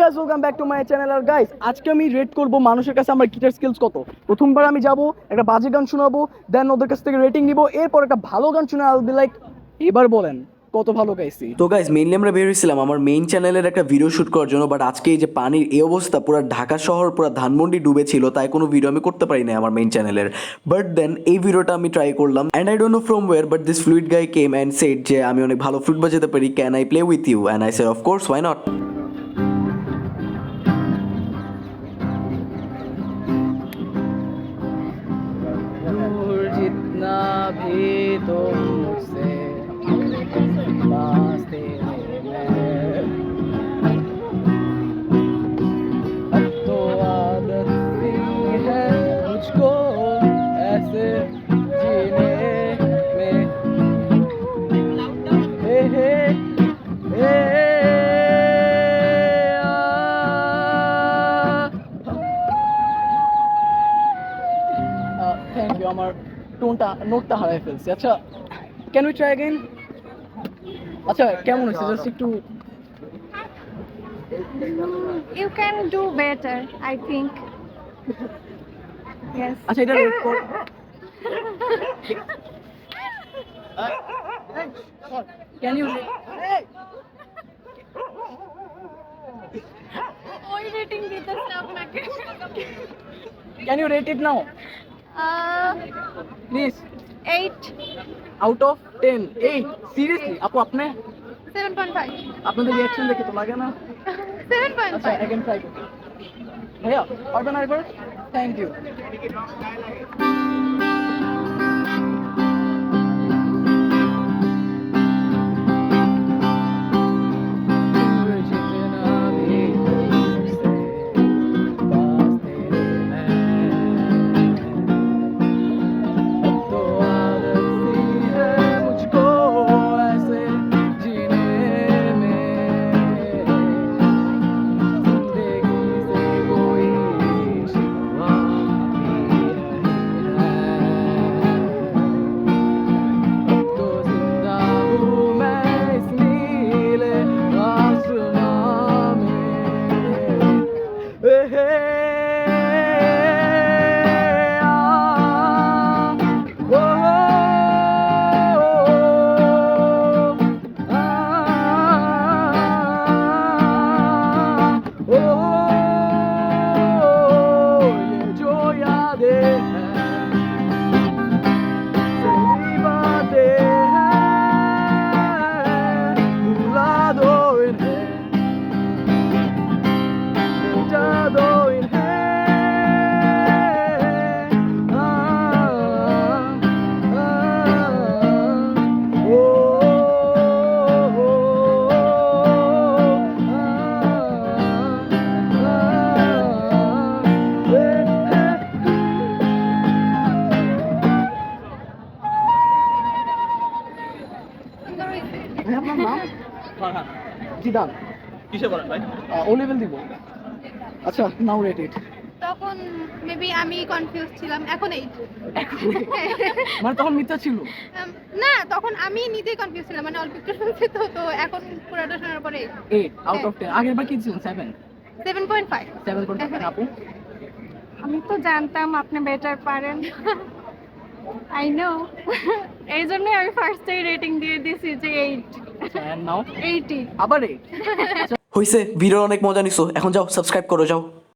Guys welcome back to my channel. আর guys আজকে আমি রেট করব মানুষের কাছে আমার গিটার স্কিলস কত। প্রথমবার আমি যাব একটা বাজে গান শোনাবো, দেন ওদের কাছ থেকে রেটিং নিব, এরপর একটা ভালো গান শুনে আই উইল বি লাইক এবার বলেন কত ভালো গাইছি। তো গাইজ মেইনলি আমরা বের হয়েছিলাম আমার মেইন চ্যানেলের একটা ভিডিও শ্যুট করার জন্য, বাট আজকে এই যে পানির এই অবস্থা, পুরো ঢাকা শহর পুরো ধানমন্ডি ডুবে ছিল, তাই কোনো ভিডিও আমি করতে পারি না আমার মেইন চ্যানেলের। বাট দেন এই ভিডিওটা আমি ট্রাই করলাম and I don't know from where, but this fluid guy came and said যে আমি অনেক ভালো ফ্লুইড বাজাতে পারি, can I play with you? And I said of course, why not. दूर जितना भी तुम मुझसे पास तेरे मैं, अब तो आदत सी है मुझको ऐसे जीने में। हे हे हे থ্যাংক ইউ। আমার নোটটা হারাই ফেলছি। আচ্ছা, ক্যান উই ট্রাই অ্যাগেন? আচ্ছা কেমন হয়েছে জাস্ট একটু? You can do better, I think. Yes. আচ্ছা এটা রেট কর। ক্যান ইউ ওই রেটিং দিতেছে আপনাকে। Can you rate it now please? 8, out of 10 8? Seriously আপু? আপনি 7.5, আপনাদের রিঅ্যাকশন দেখে তো লাগে না? আচ্ছা 7.5. অ্যাগেন ট্রাই করি। ভাইয়া পারবেন আরেকবার? Thank you. আপনার নাম? ফারহান। জিদান। কিসে পড়েন ভাই? ও লেভেল দিব। আচ্ছা নাও রেট ইট। তখন মেবি আমি কনফিউজ ছিলাম, এখন 8। মানে তখন মিথ্যা ছিল? না, তখন আমি নিজেই কনফিউজ ছিলাম, মানে অল্প একটু শুনছি তো এখন পুরোটা শোনার পরে 8 আউট অফ 10। আগের বার কি ছিলেন? 7? 7.5। 7.5। আপু? আমি তো জানতাম আপনি বেটার পারেন, আই নো। এই জন্যই আমি ফার্স্টেই রেটিং দিয়ে দিছি যে 8। আচ্ছা এন্ড নাও 80। আবার 8? হইছে, ভিডিওর অনেক মজা নিছো, এখন যাও সাবস্ক্রাইব করো, যাও।